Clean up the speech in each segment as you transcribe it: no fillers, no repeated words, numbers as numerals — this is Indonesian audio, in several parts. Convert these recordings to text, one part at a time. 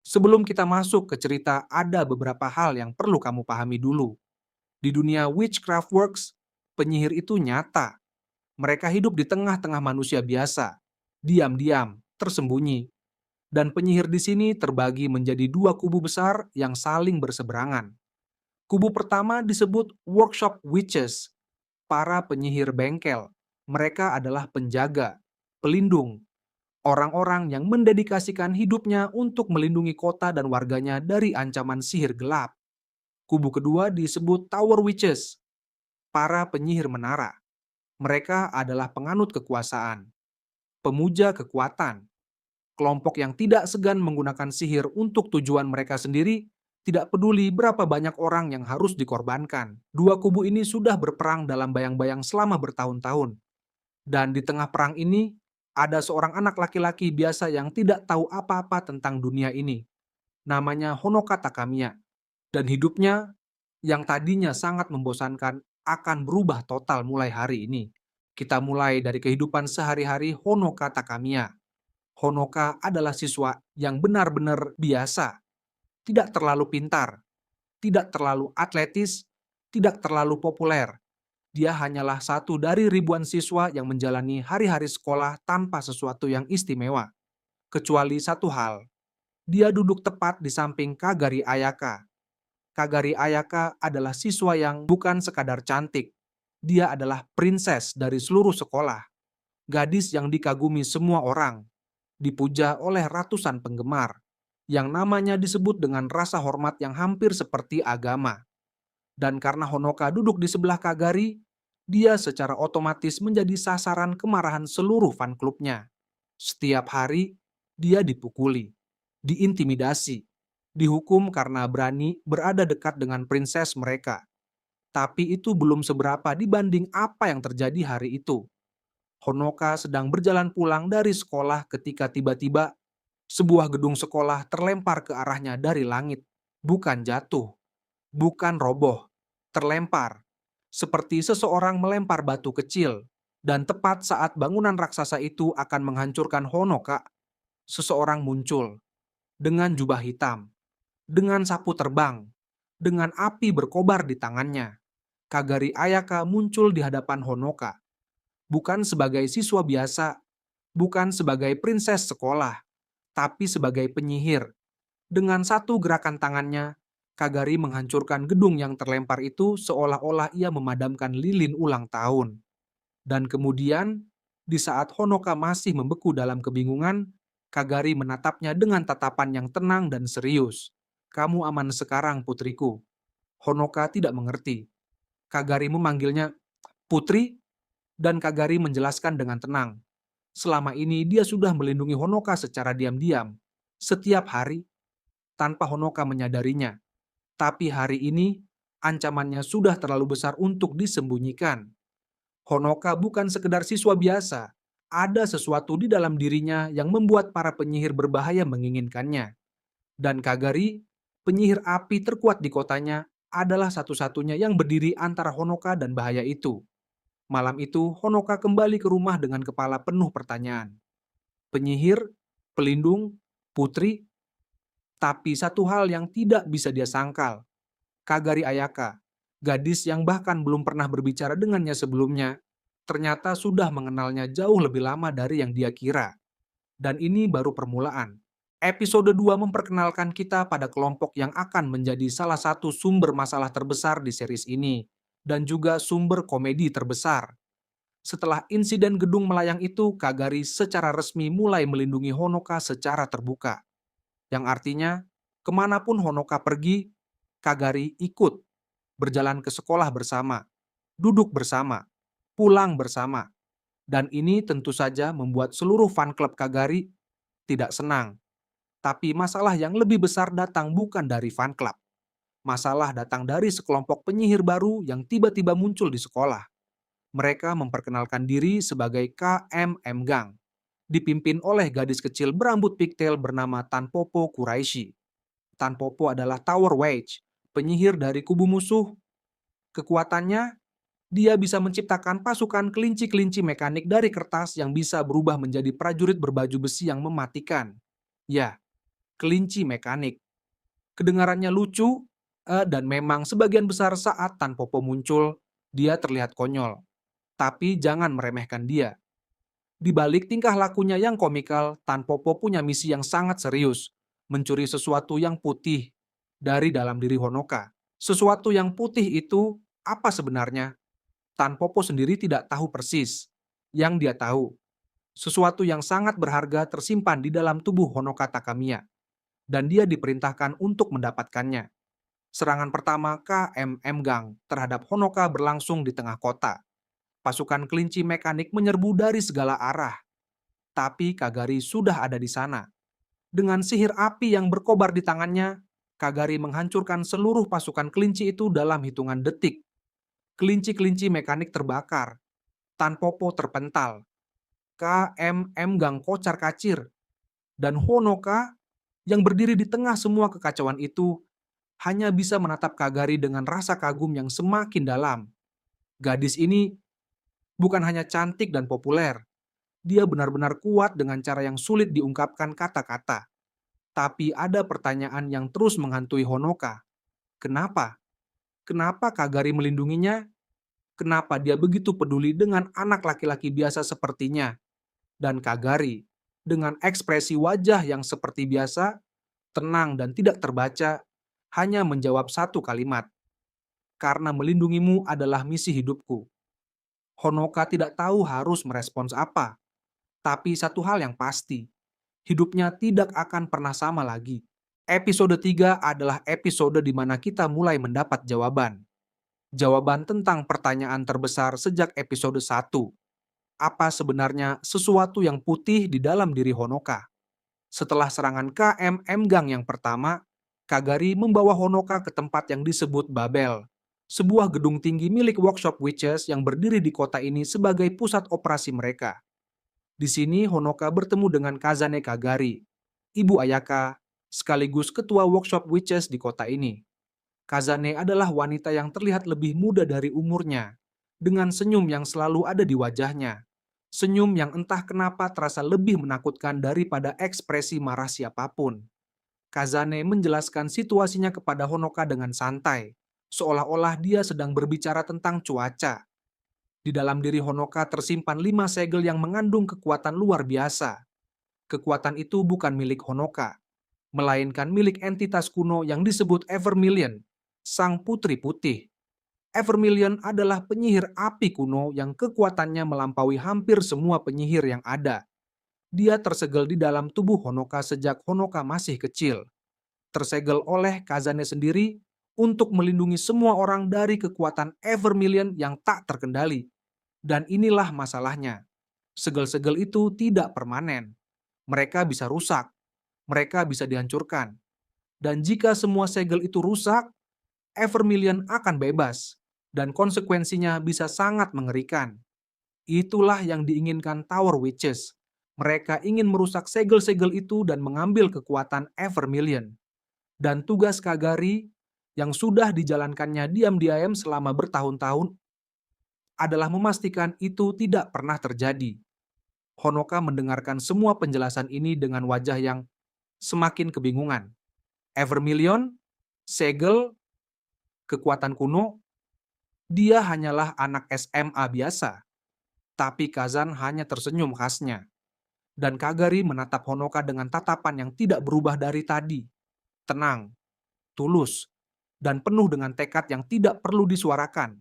Sebelum kita masuk ke cerita, ada beberapa hal yang perlu kamu pahami dulu. Di dunia witchcraft works, penyihir itu nyata. Mereka hidup di tengah-tengah manusia biasa, diam-diam, tersembunyi. Dan penyihir di sini terbagi menjadi dua kubu besar yang saling berseberangan. Kubu pertama disebut workshop witches, para penyihir bengkel. Mereka adalah penjaga, pelindung, orang-orang yang mendedikasikan hidupnya untuk melindungi kota dan warganya dari ancaman sihir gelap. Kubu kedua disebut Tower Witches, para penyihir menara. Mereka adalah penganut kekuasaan, pemuja kekuatan, kelompok yang tidak segan menggunakan sihir untuk tujuan mereka sendiri, tidak peduli berapa banyak orang yang harus dikorbankan. Dua kubu ini sudah berperang dalam bayang-bayang selama bertahun-tahun. Dan di tengah perang ini, ada seorang anak laki-laki biasa yang tidak tahu apa-apa tentang dunia ini. Namanya Honoka Takamiya. Dan hidupnya yang tadinya sangat membosankan akan berubah total mulai hari ini. Kita mulai dari kehidupan sehari-hari Honoka Takamiya. Honoka adalah siswa yang benar-benar biasa, tidak terlalu pintar, tidak terlalu atletis, tidak terlalu populer. Dia hanyalah satu dari ribuan siswa yang menjalani hari-hari sekolah tanpa sesuatu yang istimewa. Kecuali satu hal, dia duduk tepat di samping Kagari Ayaka. Kagari Ayaka adalah siswa yang bukan sekadar cantik. Dia adalah princess dari seluruh sekolah. Gadis yang dikagumi semua orang, dipuja oleh ratusan penggemar, yang namanya disebut dengan rasa hormat yang hampir seperti agama. Dan karena Honoka duduk di sebelah Kagari, dia secara otomatis menjadi sasaran kemarahan seluruh fan klubnya. Setiap hari, dia dipukuli, diintimidasi, dihukum karena berani berada dekat dengan princess mereka. Tapi itu belum seberapa dibanding apa yang terjadi hari itu. Honoka sedang berjalan pulang dari sekolah ketika tiba-tiba sebuah gedung sekolah terlempar ke arahnya dari langit. Bukan jatuh, bukan roboh, terlempar. Seperti seseorang melempar batu kecil. Dan tepat saat bangunan raksasa itu akan menghancurkan Honoka, seseorang muncul dengan jubah hitam, dengan sapu terbang, dengan api berkobar di tangannya. Kagari Ayaka muncul di hadapan Honoka, bukan sebagai siswa biasa, bukan sebagai princess sekolah, tapi sebagai penyihir. Dengan satu gerakan tangannya, Kagari menghancurkan gedung yang terlempar itu seolah-olah ia memadamkan lilin ulang tahun. Dan kemudian, di saat Honoka masih membeku dalam kebingungan, Kagari menatapnya dengan tatapan yang tenang dan serius. "Kamu aman sekarang, putriku." Honoka tidak mengerti. Kagari memanggilnya putri, dan Kagari menjelaskan dengan tenang. Selama ini dia sudah melindungi Honoka secara diam-diam, setiap hari, tanpa Honoka menyadarinya. Tapi hari ini, ancamannya sudah terlalu besar untuk disembunyikan. Honoka bukan sekedar siswa biasa. Ada sesuatu di dalam dirinya yang membuat para penyihir berbahaya menginginkannya. Dan Kagari, penyihir api terkuat di kotanya, adalah satu-satunya yang berdiri antara Honoka dan bahaya itu. Malam itu, Honoka kembali ke rumah dengan kepala penuh pertanyaan. Penyihir, pelindung, putri, tapi satu hal yang tidak bisa dia sangkal. Kagari Ayaka, gadis yang bahkan belum pernah berbicara dengannya sebelumnya, ternyata sudah mengenalnya jauh lebih lama dari yang dia kira. Dan ini baru permulaan. Episode 2 memperkenalkan kita pada kelompok yang akan menjadi salah satu sumber masalah terbesar di series ini, dan juga sumber komedi terbesar. Setelah insiden gedung melayang itu, Kagari secara resmi mulai melindungi Honoka secara terbuka. Yang artinya, kemanapun Honoka pergi, Kagari ikut, berjalan ke sekolah bersama, duduk bersama, pulang bersama. Dan ini tentu saja membuat seluruh fan klub Kagari tidak senang. Tapi masalah yang lebih besar datang bukan dari fan klub. Masalah datang dari sekelompok penyihir baru yang tiba-tiba muncul di sekolah. Mereka memperkenalkan diri sebagai KMM Gang, dipimpin oleh gadis kecil berambut pigtail bernama Tanpopo Kuraishi. Tanpopo adalah Tower Witch, penyihir dari kubu musuh. Kekuatannya, dia bisa menciptakan pasukan kelinci-kelinci mekanik dari kertas yang bisa berubah menjadi prajurit berbaju besi yang mematikan. Ya, kelinci mekanik. Kedengarannya lucu, dan memang sebagian besar saat Tan Popo muncul, dia terlihat konyol. Tapi jangan meremehkan dia. Di balik tingkah lakunya yang komikal, Tan Popo punya misi yang sangat serius, mencuri sesuatu yang putih dari dalam diri Honoka. Sesuatu yang putih itu apa sebenarnya? Tan Popo sendiri tidak tahu persis. Yang dia tahu, sesuatu yang sangat berharga tersimpan di dalam tubuh Honoka Takamiya, dan dia diperintahkan untuk mendapatkannya. Serangan pertama KMM Gang terhadap Honoka berlangsung di tengah kota. Pasukan kelinci mekanik menyerbu dari segala arah, tapi Kagari sudah ada di sana. Dengan sihir api yang berkobar di tangannya, Kagari menghancurkan seluruh pasukan kelinci itu dalam hitungan detik. Kelinci-kelinci mekanik terbakar, Tan Popo terpental, KMM Gang kocar-kacir, dan Honoka yang berdiri di tengah semua kekacauan itu hanya bisa menatap Kagari dengan rasa kagum yang semakin dalam. Gadis ini bukan hanya cantik dan populer, dia benar-benar kuat dengan cara yang sulit diungkapkan kata-kata. Tapi ada pertanyaan yang terus menghantui Honoka. Kenapa? Kenapa Kagari melindunginya? Kenapa dia begitu peduli dengan anak laki-laki biasa sepertinya? Dan Kagari, dengan ekspresi wajah yang seperti biasa, tenang dan tidak terbaca, hanya menjawab satu kalimat. Karena melindungimu adalah misi hidupku. Honoka tidak tahu harus merespons apa. Tapi satu hal yang pasti, hidupnya tidak akan pernah sama lagi. Episode 3 adalah episode di mana kita mulai mendapat jawaban. Jawaban tentang pertanyaan terbesar sejak episode 1. Apa sebenarnya sesuatu yang putih di dalam diri Honoka? Setelah serangan KMM Gang yang pertama, Kagari membawa Honoka ke tempat yang disebut Babel, sebuah gedung tinggi milik workshop witches yang berdiri di kota ini sebagai pusat operasi mereka. Di sini Honoka bertemu dengan Kazane Kagari, ibu Ayaka, sekaligus ketua workshop witches di kota ini. Kazane adalah wanita yang terlihat lebih muda dari umurnya, dengan senyum yang selalu ada di wajahnya. Senyum yang entah kenapa terasa lebih menakutkan daripada ekspresi marah siapapun. Kazane menjelaskan situasinya kepada Honoka dengan santai, seolah-olah dia sedang berbicara tentang cuaca. Di dalam diri Honoka tersimpan 5 segel yang mengandung kekuatan luar biasa. Kekuatan itu bukan milik Honoka, melainkan milik entitas kuno yang disebut Evermillion, sang putri putih. Evermillion adalah penyihir api kuno yang kekuatannya melampaui hampir semua penyihir yang ada. Dia tersegel di dalam tubuh Honoka sejak Honoka masih kecil. Tersegel oleh Kazane sendiri untuk melindungi semua orang dari kekuatan Evermillion yang tak terkendali. Dan inilah masalahnya. Segel-segel itu tidak permanen. Mereka bisa rusak. Mereka bisa dihancurkan. Dan jika semua segel itu rusak, Evermillion akan bebas. Dan konsekuensinya bisa sangat mengerikan. Itulah yang diinginkan Tower Witches. Mereka ingin merusak segel-segel itu dan mengambil kekuatan Evermillion. Dan tugas Kagari yang sudah dijalankannya diam-diam selama bertahun-tahun adalah memastikan itu tidak pernah terjadi. Honoka mendengarkan semua penjelasan ini dengan wajah yang semakin kebingungan. Evermillion, segel, kekuatan kuno, dia hanyalah anak SMA biasa. Tapi Kazan hanya tersenyum khasnya. Dan Kagari menatap Honoka dengan tatapan yang tidak berubah dari tadi. Tenang, tulus, dan penuh dengan tekad yang tidak perlu disuarakan.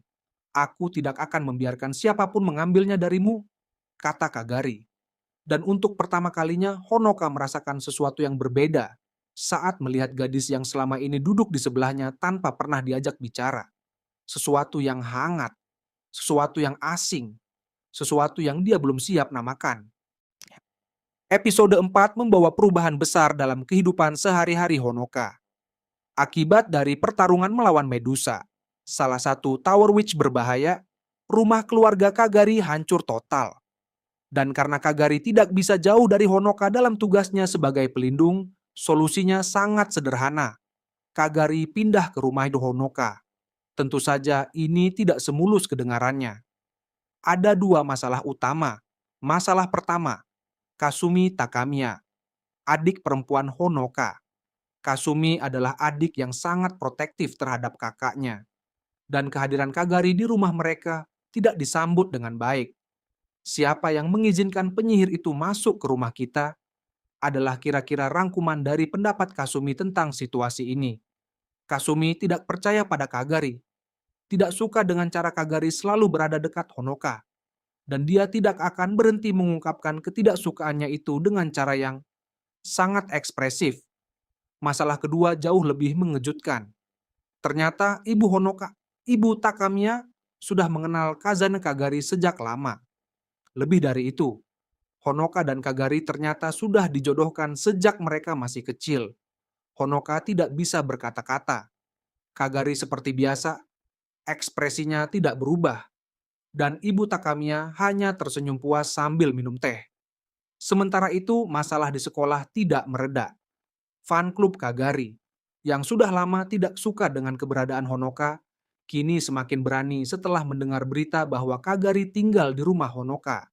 Aku tidak akan membiarkan siapapun mengambilnya darimu, kata Kagari. Dan untuk pertama kalinya Honoka merasakan sesuatu yang berbeda saat melihat gadis yang selama ini duduk di sebelahnya tanpa pernah diajak bicara. Sesuatu yang hangat, sesuatu yang asing, sesuatu yang dia belum siap namakan. Episode 4 membawa perubahan besar dalam kehidupan sehari-hari Honoka. Akibat dari pertarungan melawan Medusa, salah satu Tower Witch berbahaya, rumah keluarga Kagari hancur total. Dan karena Kagari tidak bisa jauh dari Honoka dalam tugasnya sebagai pelindung, solusinya sangat sederhana. Kagari pindah ke rumah Honoka. Tentu saja ini tidak semulus kedengarannya. Ada 2 masalah utama. Masalah pertama, Kasumi Takamiya, adik perempuan Honoka. Kasumi adalah adik yang sangat protektif terhadap kakaknya, dan kehadiran Kagari di rumah mereka tidak disambut dengan baik. Siapa yang mengizinkan penyihir itu masuk ke rumah kita adalah kira-kira rangkuman dari pendapat Kasumi tentang situasi ini. Kasumi tidak percaya pada Kagari, tidak suka dengan cara Kagari selalu berada dekat Honoka, dan dia tidak akan berhenti mengungkapkan ketidaksukaannya itu dengan cara yang sangat ekspresif. Masalah kedua jauh lebih mengejutkan. Ternyata Ibu Takamiya sudah mengenal Kazane Kagari sejak lama. Lebih dari itu, Honoka dan Kagari ternyata sudah dijodohkan sejak mereka masih kecil. Honoka tidak bisa berkata-kata. Kagari seperti biasa, ekspresinya tidak berubah, dan Ibu Takamiya hanya tersenyum puas sambil minum teh. Sementara itu, masalah di sekolah tidak mereda. Fan klub Kagari, yang sudah lama tidak suka dengan keberadaan Honoka, kini semakin berani setelah mendengar berita bahwa Kagari tinggal di rumah Honoka.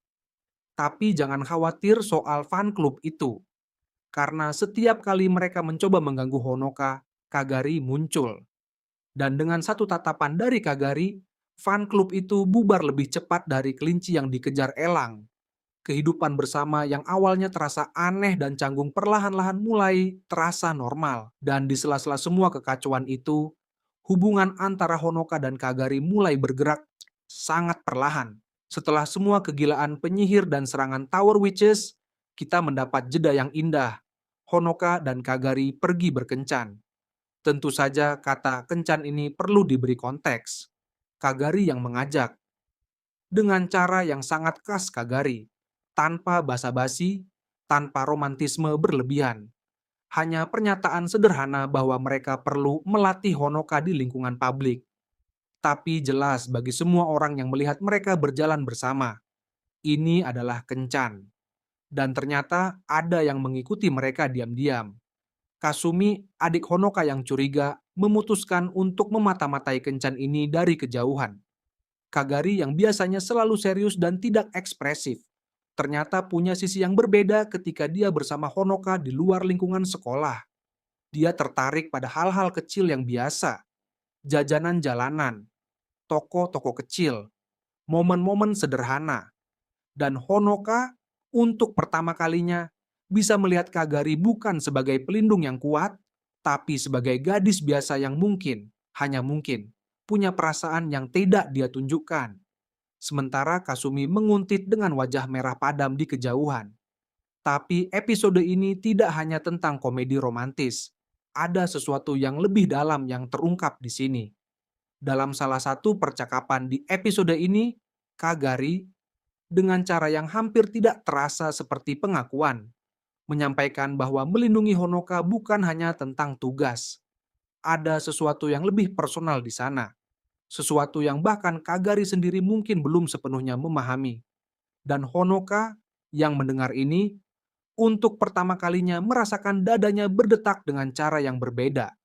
Tapi jangan khawatir soal fan klub itu, karena setiap kali mereka mencoba mengganggu Honoka, Kagari muncul. Dan dengan satu tatapan dari Kagari, fan klub itu bubar lebih cepat dari kelinci yang dikejar elang. Kehidupan bersama yang awalnya terasa aneh dan canggung perlahan-lahan mulai terasa normal. Dan di sela-sela semua kekacauan itu, hubungan antara Honoka dan Kagari mulai bergerak sangat perlahan. Setelah semua kegilaan penyihir dan serangan Tower Witches, kita mendapat jeda yang indah. Honoka dan Kagari pergi berkencan. Tentu saja kata kencan ini perlu diberi konteks. Kagari yang mengajak, dengan cara yang sangat khas Kagari, tanpa basa-basi, tanpa romantisme berlebihan. Hanya pernyataan sederhana bahwa mereka perlu melatih Honoka di lingkungan publik. Tapi jelas bagi semua orang yang melihat mereka berjalan bersama, ini adalah kencan. Dan ternyata ada yang mengikuti mereka diam-diam. Kasumi, adik Honoka yang curiga, memutuskan untuk memata-matai kencan ini dari kejauhan. Kagari yang biasanya selalu serius dan tidak ekspresif, ternyata punya sisi yang berbeda ketika dia bersama Honoka di luar lingkungan sekolah. Dia tertarik pada hal-hal kecil yang biasa, jajanan jalanan, toko-toko kecil, momen-momen sederhana. Dan Honoka, untuk pertama kalinya, bisa melihat Kagari bukan sebagai pelindung yang kuat, tapi sebagai gadis biasa yang mungkin, hanya mungkin, punya perasaan yang tidak dia tunjukkan. Sementara Kasumi menguntit dengan wajah merah padam di kejauhan. Tapi episode ini tidak hanya tentang komedi romantis. Ada sesuatu yang lebih dalam yang terungkap di sini. Dalam salah satu percakapan di episode ini, Kagari, dengan cara yang hampir tidak terasa seperti pengakuan, menyampaikan bahwa melindungi Honoka bukan hanya tentang tugas. Ada sesuatu yang lebih personal di sana. Sesuatu yang bahkan Kagari sendiri mungkin belum sepenuhnya memahami. Dan Honoka yang mendengar ini, untuk pertama kalinya merasakan dadanya berdetak dengan cara yang berbeda.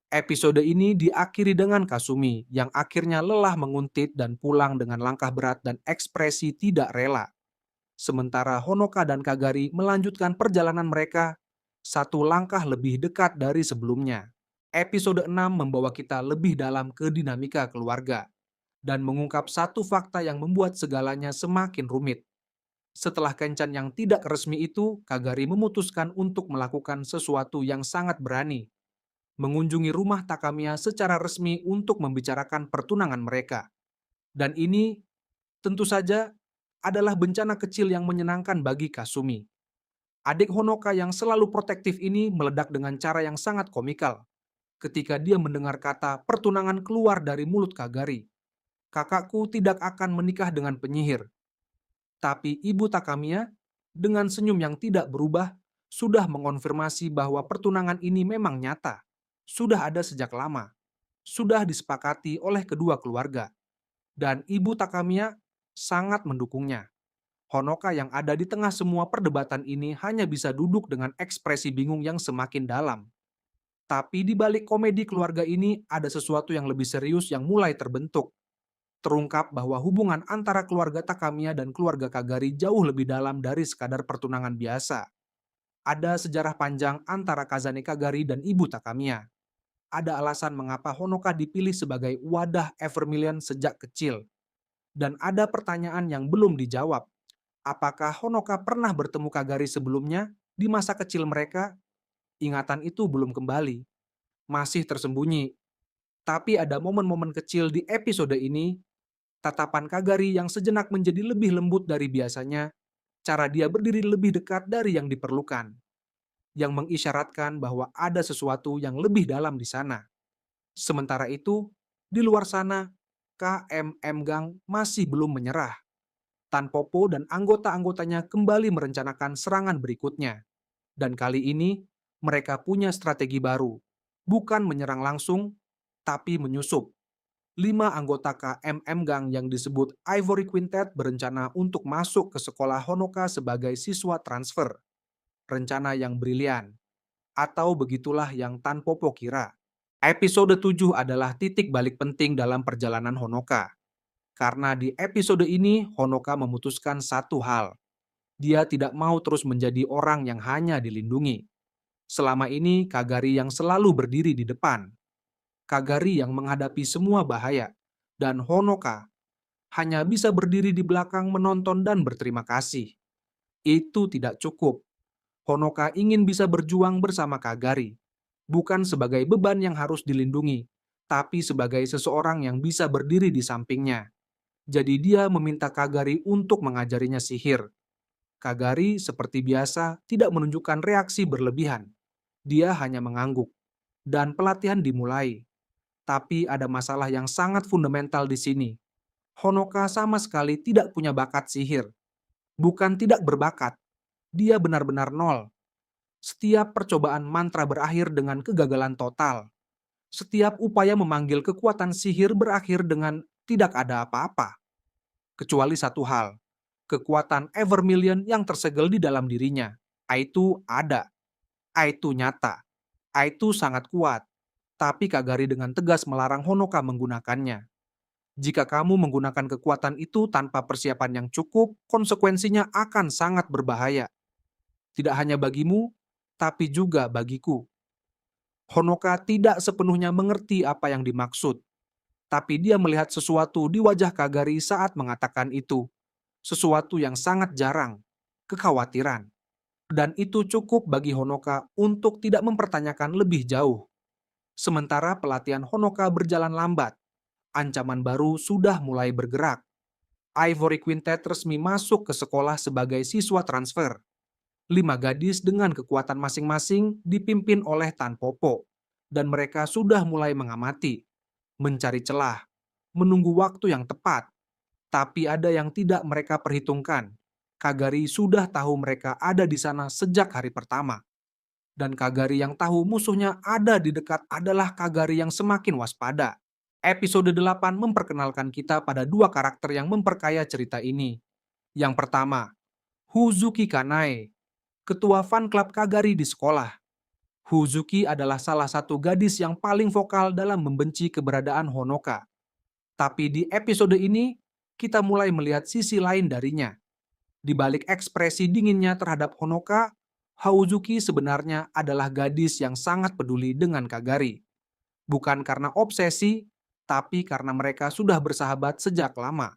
Episode ini diakhiri dengan Kasumi yang akhirnya lelah menguntit dan pulang dengan langkah berat dan ekspresi tidak rela. Sementara Honoka dan Kagari melanjutkan perjalanan mereka satu langkah lebih dekat dari sebelumnya. Episode 6 membawa kita lebih dalam ke dinamika keluarga dan mengungkap satu fakta yang membuat segalanya semakin rumit. Setelah kencan yang tidak resmi itu, Kagari memutuskan untuk melakukan sesuatu yang sangat berani, mengunjungi rumah Takamiya secara resmi untuk membicarakan pertunangan mereka. Dan ini tentu saja adalah bencana kecil yang menyenangkan bagi Kasumi. Adik Honoka yang selalu protektif ini meledak dengan cara yang sangat komikal ketika dia mendengar kata pertunangan keluar dari mulut Kagari. Kakakku tidak akan menikah dengan penyihir. Tapi Ibu Takamiya, dengan senyum yang tidak berubah, sudah mengonfirmasi bahwa pertunangan ini memang nyata. Sudah ada sejak lama. Sudah disepakati oleh kedua keluarga. Dan Ibu Takamiya sangat mendukungnya. Honoka yang ada di tengah semua perdebatan ini hanya bisa duduk dengan ekspresi bingung yang semakin dalam. Tapi di balik komedi keluarga ini ada sesuatu yang lebih serius yang mulai terbentuk. Terungkap bahwa hubungan antara keluarga Takamiya dan keluarga Kagari jauh lebih dalam dari sekadar pertunangan biasa. Ada sejarah panjang antara Kazane Kagari dan Ibu Takamiya. Ada alasan mengapa Honoka dipilih sebagai wadah Evermillion sejak kecil. Dan ada pertanyaan yang belum dijawab. Apakah Honoka pernah bertemu Kagari sebelumnya di masa kecil mereka? Ingatan itu belum kembali, masih tersembunyi. Tapi ada momen-momen kecil di episode ini, tatapan Kagari yang sejenak menjadi lebih lembut dari biasanya, cara dia berdiri lebih dekat dari yang diperlukan, yang mengisyaratkan bahwa ada sesuatu yang lebih dalam di sana. Sementara itu, di luar sana, KMM Gang masih belum menyerah. Tan Popo dan anggota-anggotanya kembali merencanakan serangan berikutnya. Dan kali ini, mereka punya strategi baru. Bukan menyerang langsung, tapi menyusup. 5 anggota KMM Gang yang disebut Ivory Quintet berencana untuk masuk ke sekolah Honoka sebagai siswa transfer. Rencana yang brilian. Atau begitulah yang Tan Popo kira. Episode 7 adalah titik balik penting dalam perjalanan Honoka. Karena di episode ini, Honoka memutuskan satu hal. Dia tidak mau terus menjadi orang yang hanya dilindungi. Selama ini, Kagari yang selalu berdiri di depan. Kagari yang menghadapi semua bahaya. Dan Honoka hanya bisa berdiri di belakang menonton dan berterima kasih. Itu tidak cukup. Honoka ingin bisa berjuang bersama Kagari. Bukan sebagai beban yang harus dilindungi, tapi sebagai seseorang yang bisa berdiri di sampingnya. Jadi dia meminta Kagari untuk mengajarinya sihir. Kagari seperti biasa tidak menunjukkan reaksi berlebihan. Dia hanya mengangguk. Dan pelatihan dimulai. Tapi ada masalah yang sangat fundamental di sini. Honoka sama sekali tidak punya bakat sihir. Bukan tidak berbakat, dia benar-benar nol. Setiap percobaan mantra berakhir dengan kegagalan total. Setiap upaya memanggil kekuatan sihir berakhir dengan tidak ada apa-apa. Kecuali satu hal, kekuatan Evermillion yang tersegel di dalam dirinya. Itu ada. Itu nyata. Itu sangat kuat. Tapi Kagari dengan tegas melarang Honoka menggunakannya. Jika kamu menggunakan kekuatan itu tanpa persiapan yang cukup, konsekuensinya akan sangat berbahaya. Tidak hanya bagimu, tapi juga bagiku. Honoka tidak sepenuhnya mengerti apa yang dimaksud. Tapi dia melihat sesuatu di wajah Kagari saat mengatakan itu. Sesuatu yang sangat jarang. Kekhawatiran. Dan itu cukup bagi Honoka untuk tidak mempertanyakan lebih jauh. Sementara pelatihan Honoka berjalan lambat, ancaman baru sudah mulai bergerak. Ivory Quintet resmi masuk ke sekolah sebagai siswa transfer. 5 gadis dengan kekuatan masing-masing dipimpin oleh Tan Popo. Dan mereka sudah mulai mengamati, mencari celah, menunggu waktu yang tepat. Tapi ada yang tidak mereka perhitungkan. Kagari sudah tahu mereka ada di sana sejak hari pertama. Dan Kagari yang tahu musuhnya ada di dekat adalah Kagari yang semakin waspada. Episode 8 memperkenalkan kita pada 2 karakter yang memperkaya cerita ini. Yang pertama, Huzuki Kanae, ketua fan klub Kagari di sekolah. Huzuki adalah salah satu gadis yang paling vokal dalam membenci keberadaan Honoka. Tapi di episode ini, kita mulai melihat sisi lain darinya. Di balik ekspresi dinginnya terhadap Honoka, Huzuki sebenarnya adalah gadis yang sangat peduli dengan Kagari. Bukan karena obsesi, tapi karena mereka sudah bersahabat sejak lama.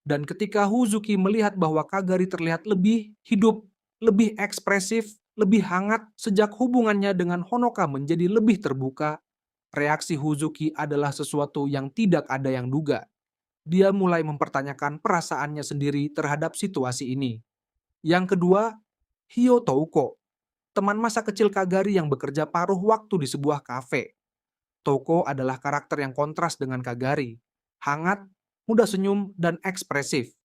Dan ketika Huzuki melihat bahwa Kagari terlihat lebih hidup, lebih ekspresif, lebih hangat sejak hubungannya dengan Honoka menjadi lebih terbuka, reaksi Huzuki adalah sesuatu yang tidak ada yang duga. Dia mulai mempertanyakan perasaannya sendiri terhadap situasi ini. Yang kedua, Hyo Touko, teman masa kecil Kagari yang bekerja paruh waktu di sebuah kafe. Touko adalah karakter yang kontras dengan Kagari, hangat, mudah senyum, dan ekspresif.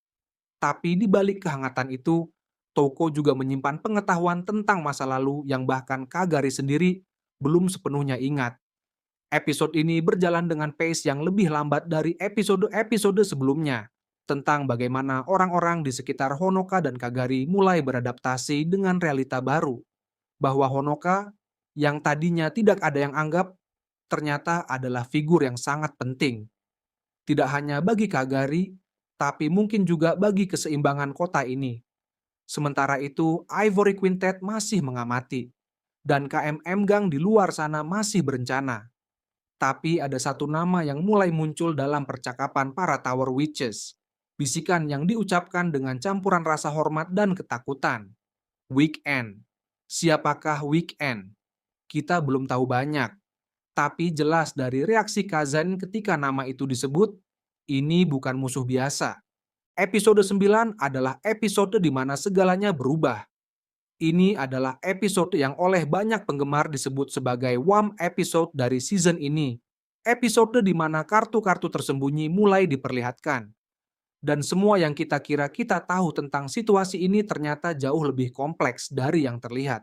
Tapi di balik kehangatan itu, Touko juga menyimpan pengetahuan tentang masa lalu yang bahkan Kagari sendiri belum sepenuhnya ingat. Episode ini berjalan dengan pace yang lebih lambat dari episode-episode sebelumnya, tentang bagaimana orang-orang di sekitar Honoka dan Kagari mulai beradaptasi dengan realita baru, bahwa Honoka, yang tadinya tidak ada yang anggap, ternyata adalah figur yang sangat penting. Tidak hanya bagi Kagari, tapi mungkin juga bagi keseimbangan kota ini. Sementara itu, Ivory Quintet masih mengamati, dan KMM Gang di luar sana masih berencana. Tapi ada satu nama yang mulai muncul dalam percakapan para Tower Witches. Bisikan yang diucapkan dengan campuran rasa hormat dan ketakutan. Weekend. Siapakah Weekend? Kita belum tahu banyak. Tapi jelas dari reaksi Kazan ketika nama itu disebut, ini bukan musuh biasa. Episode 9 adalah episode di mana segalanya berubah. Ini adalah episode yang oleh banyak penggemar disebut sebagai WAM episode dari season ini. Episode di mana kartu-kartu tersembunyi mulai diperlihatkan. Dan semua yang kita kira kita tahu tentang situasi ini ternyata jauh lebih kompleks dari yang terlihat.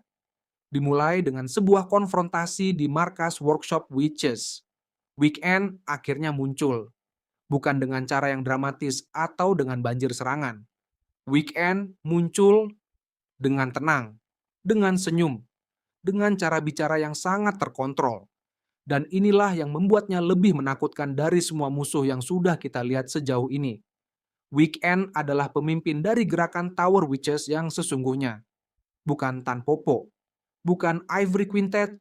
Dimulai dengan sebuah konfrontasi di markas workshop Witches. Weekend akhirnya muncul. Bukan dengan cara yang dramatis atau dengan banjir serangan. Weekend muncul dengan tenang, dengan senyum, dengan cara bicara yang sangat terkontrol. Dan inilah yang membuatnya lebih menakutkan dari semua musuh yang sudah kita lihat sejauh ini. Weekend adalah pemimpin dari gerakan Tower Witches yang sesungguhnya. Bukan Tan Popo, bukan Ivory Quintet,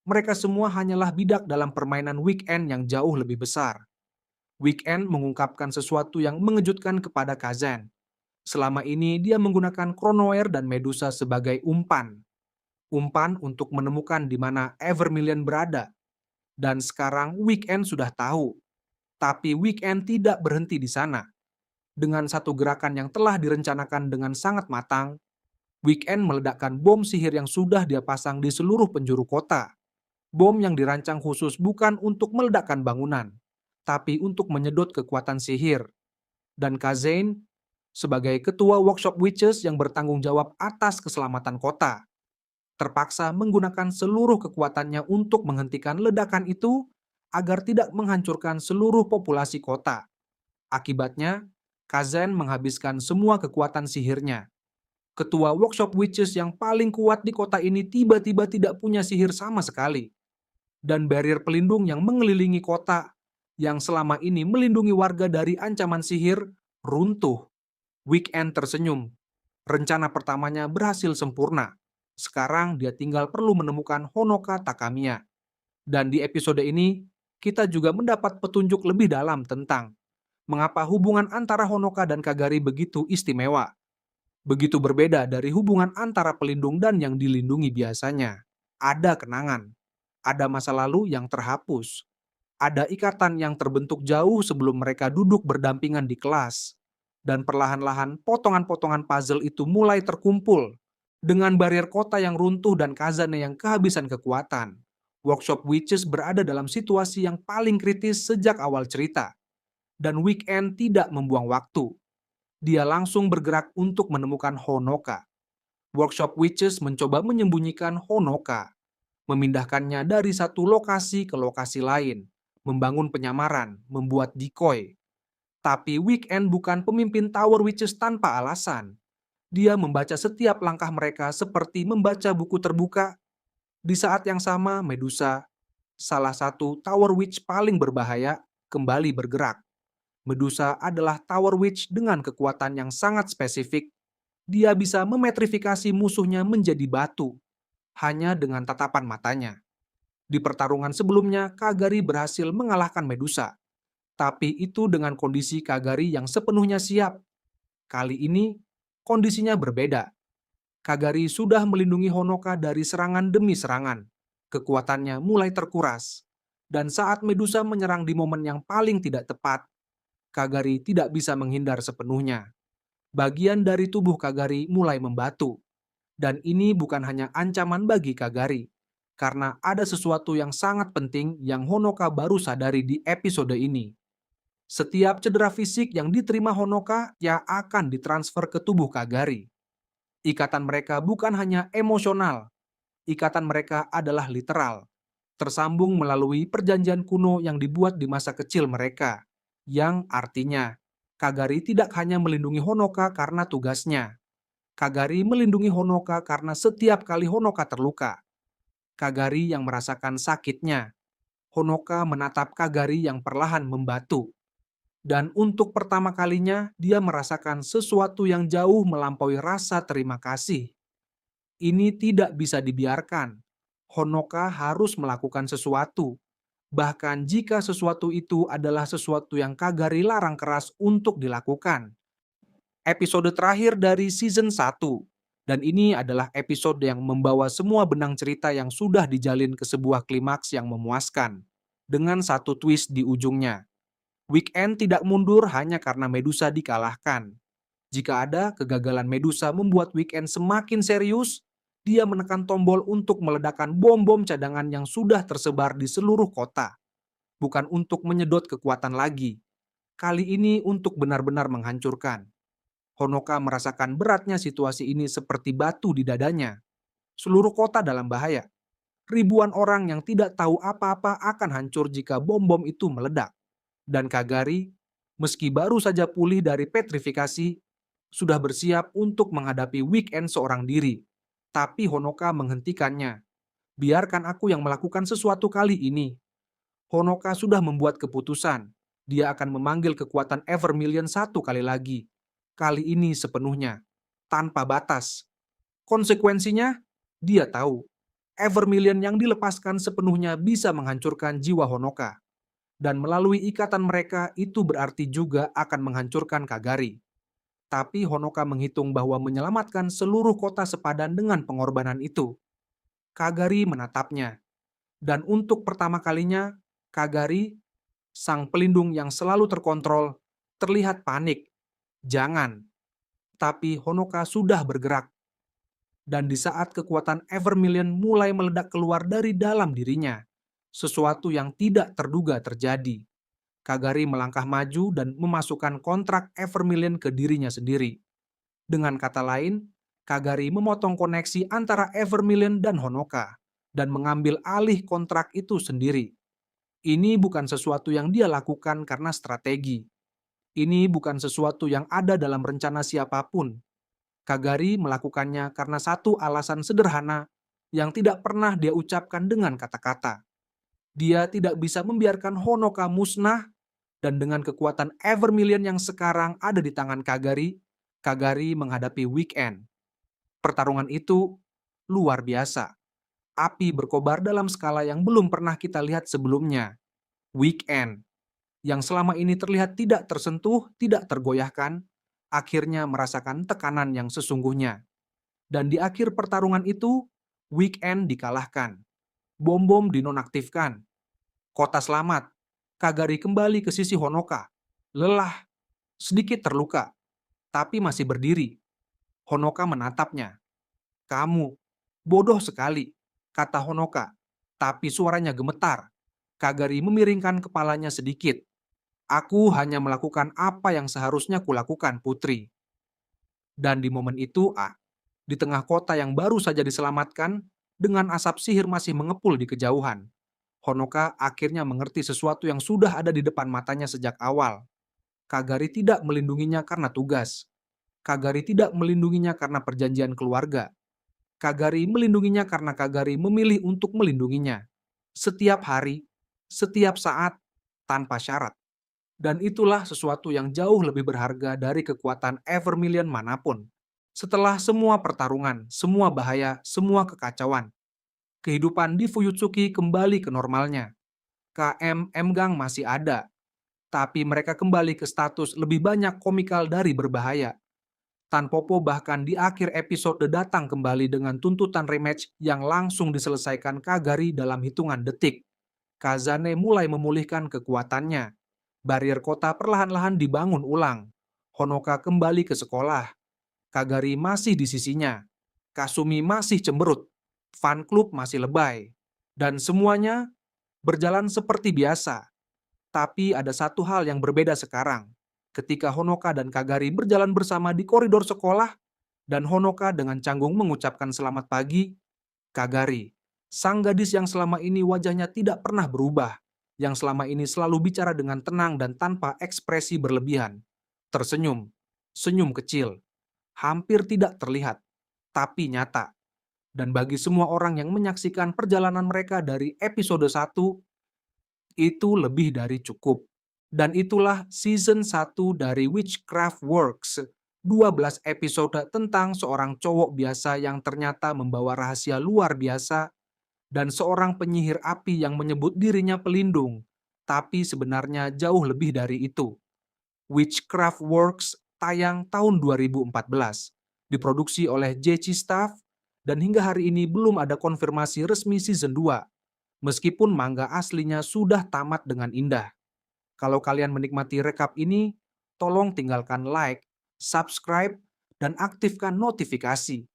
mereka semua hanyalah bidak dalam permainan Weekend yang jauh lebih besar. Weekend mengungkapkan sesuatu yang mengejutkan kepada Kazan. Selama ini dia menggunakan Chronoer dan Medusa sebagai umpan. Umpan untuk menemukan di mana Evermillion berada. Dan sekarang Weekend sudah tahu. Tapi Weekend tidak berhenti di sana. Dengan satu gerakan yang telah direncanakan dengan sangat matang, Weekend meledakkan bom sihir yang sudah dia pasang di seluruh penjuru kota. Bom yang dirancang khusus bukan untuk meledakkan bangunan, tapi untuk menyedot kekuatan sihir. Dan Kazane, sebagai ketua workshop witches yang bertanggung jawab atas keselamatan kota, terpaksa menggunakan seluruh kekuatannya untuk menghentikan ledakan itu agar tidak menghancurkan seluruh populasi kota. Akibatnya, Kazan menghabiskan semua kekuatan sihirnya. Ketua workshop witches yang paling kuat di kota ini tiba-tiba tidak punya sihir sama sekali. Dan barrier pelindung yang mengelilingi kota, yang selama ini melindungi warga dari ancaman sihir, runtuh. Weekend tersenyum. Rencana pertamanya berhasil sempurna. Sekarang dia tinggal perlu menemukan Honoka Takamiya. Dan di episode ini, kita juga mendapat petunjuk lebih dalam tentang mengapa hubungan antara Honoka dan Kagari begitu istimewa. Begitu berbeda dari hubungan antara pelindung dan yang dilindungi biasanya. Ada kenangan, ada masa lalu yang terhapus, ada ikatan yang terbentuk jauh sebelum mereka duduk berdampingan di kelas. Dan perlahan-lahan potongan-potongan puzzle itu mulai terkumpul. Dengan barrier kota yang runtuh dan Kazane yang kehabisan kekuatan, Workshop Witches berada dalam situasi yang paling kritis sejak awal cerita. Dan Weekend tidak membuang waktu. Dia langsung bergerak untuk menemukan Honoka. Workshop Witches mencoba menyembunyikan Honoka, memindahkannya dari satu lokasi ke lokasi lain, membangun penyamaran, membuat decoy. Tapi Weekend bukan pemimpin Tower Witches tanpa alasan. Dia membaca setiap langkah mereka seperti membaca buku terbuka. Di saat yang sama, Medusa, salah satu Tower Witch paling berbahaya, kembali bergerak. Medusa adalah Tower Witch dengan kekuatan yang sangat spesifik. Dia bisa memetrifikasi musuhnya menjadi batu, hanya dengan tatapan matanya. Di pertarungan sebelumnya, Kagari berhasil mengalahkan Medusa. Tapi itu dengan kondisi Kagari yang sepenuhnya siap. Kali ini, kondisinya berbeda. Kagari sudah melindungi Honoka dari serangan demi serangan. Kekuatannya mulai terkuras. Dan saat Medusa menyerang di momen yang paling tidak tepat, Kagari tidak bisa menghindar sepenuhnya. Bagian dari tubuh Kagari mulai membatu. Dan ini bukan hanya ancaman bagi Kagari, karena ada sesuatu yang sangat penting yang Honoka baru sadari di episode ini. Setiap cedera fisik yang diterima Honoka ya akan ditransfer ke tubuh Kagari. Ikatan mereka bukan hanya emosional, ikatan mereka adalah literal, tersambung melalui perjanjian kuno yang dibuat di masa kecil mereka, yang artinya Kagari tidak hanya melindungi Honoka karena tugasnya. Kagari melindungi Honoka karena setiap kali Honoka terluka. Kagari yang merasakan sakitnya. Honoka menatap Kagari yang perlahan membatu. Dan untuk pertama kalinya, dia merasakan sesuatu yang jauh melampaui rasa terima kasih. Ini tidak bisa dibiarkan. Honoka harus melakukan sesuatu. Bahkan jika sesuatu itu adalah sesuatu yang Kagari larang keras untuk dilakukan. Episode terakhir dari season 1. Dan ini adalah episode yang membawa semua benang cerita yang sudah dijalin ke sebuah klimaks yang memuaskan. Dengan satu twist di ujungnya. Weekend tidak mundur hanya karena Medusa dikalahkan. Jika ada kegagalan Medusa membuat Weekend semakin serius, dia menekan tombol untuk meledakkan bom-bom cadangan yang sudah tersebar di seluruh kota. Bukan untuk menyedot kekuatan lagi. Kali ini untuk benar-benar menghancurkan. Honoka merasakan beratnya situasi ini seperti batu di dadanya. Seluruh kota dalam bahaya. Ribuan orang yang tidak tahu apa-apa akan hancur jika bom-bom itu meledak. Dan Kagari, meski baru saja pulih dari petrifikasi, sudah bersiap untuk menghadapi Weekend seorang diri. Tapi Honoka menghentikannya. Biarkan aku yang melakukan sesuatu kali ini. Honoka sudah membuat keputusan. Dia akan memanggil kekuatan Evermillion satu kali lagi. Kali ini sepenuhnya. Tanpa batas. Konsekuensinya, dia tahu. Evermillion yang dilepaskan sepenuhnya bisa menghancurkan jiwa Honoka. Dan melalui ikatan mereka itu berarti juga akan menghancurkan Kagari. Tapi Honoka menghitung bahwa menyelamatkan seluruh kota sepadan dengan pengorbanan itu. Kagari menatapnya. Dan untuk pertama kalinya, Kagari, sang pelindung yang selalu terkontrol, terlihat panik. Jangan. Tapi Honoka sudah bergerak. Dan di saat kekuatan Evermillion mulai meledak keluar dari dalam dirinya, sesuatu yang tidak terduga terjadi. Kagari melangkah maju dan memasukkan kontrak Evermillion ke dirinya sendiri. Dengan kata lain, Kagari memotong koneksi antara Evermillion dan Honoka dan mengambil alih kontrak itu sendiri. Ini bukan sesuatu yang dia lakukan karena strategi. Ini bukan sesuatu yang ada dalam rencana siapapun. Kagari melakukannya karena satu alasan sederhana yang tidak pernah dia ucapkan dengan kata-kata. Dia tidak bisa membiarkan Honoka musnah. Dan dengan kekuatan Evermillion yang sekarang ada di tangan Kagari, Kagari menghadapi Weekend. Pertarungan itu luar biasa. Api berkobar dalam skala yang belum pernah kita lihat sebelumnya. Weekend, yang selama ini terlihat tidak tersentuh, tidak tergoyahkan, akhirnya merasakan tekanan yang sesungguhnya. Dan di akhir pertarungan itu, Weekend dikalahkan. Bom-bom dinonaktifkan. Kota selamat. Kagari kembali ke sisi Honoka. Lelah, sedikit terluka, tapi masih berdiri. Honoka menatapnya. Kamu, bodoh sekali, kata Honoka, tapi suaranya gemetar. Kagari memiringkan kepalanya sedikit. Aku hanya melakukan apa yang seharusnya kulakukan, Putri. Dan di momen itu, di tengah kota yang baru saja diselamatkan, dengan asap sihir masih mengepul di kejauhan, Honoka akhirnya mengerti sesuatu yang sudah ada di depan matanya sejak awal. Kagari tidak melindunginya karena tugas. Kagari tidak melindunginya karena perjanjian keluarga. Kagari melindunginya karena Kagari memilih untuk melindunginya. Setiap hari, setiap saat, tanpa syarat. Dan itulah sesuatu yang jauh lebih berharga dari kekuatan Evermillion manapun. Setelah semua pertarungan, semua bahaya, semua kekacauan, kehidupan di Fuyutsuki kembali ke normalnya. KM Mgang masih ada, tapi mereka kembali ke status lebih banyak komikal dari berbahaya. Tan Popo bahkan di akhir episode datang kembali dengan tuntutan rematch yang langsung diselesaikan Kagari dalam hitungan detik. Kazane mulai memulihkan kekuatannya. Barier kota perlahan-lahan dibangun ulang. Honoka kembali ke sekolah. Kagari masih di sisinya. Kasumi masih cemberut. Fan club masih lebay. Dan semuanya berjalan seperti biasa. Tapi ada satu hal yang berbeda sekarang. Ketika Honoka dan Kagari berjalan bersama di koridor sekolah, dan Honoka dengan canggung mengucapkan selamat pagi, Kagari, sang gadis yang selama ini wajahnya tidak pernah berubah, yang selama ini selalu bicara dengan tenang dan tanpa ekspresi berlebihan, tersenyum, senyum kecil, hampir tidak terlihat, tapi nyata. Dan bagi semua orang yang menyaksikan perjalanan mereka dari episode 1, itu lebih dari cukup. Dan itulah season 1 dari Witchcraft Works. 12 episode tentang seorang cowok biasa yang ternyata membawa rahasia luar biasa dan seorang penyihir api yang menyebut dirinya pelindung, tapi sebenarnya jauh lebih dari itu. Witchcraft Works tayang tahun 2014, diproduksi oleh JC Staff, dan hingga hari ini belum ada konfirmasi resmi season 2, meskipun manga aslinya sudah tamat dengan indah. Kalau kalian menikmati rekap ini, tolong tinggalkan like, subscribe, dan aktifkan notifikasi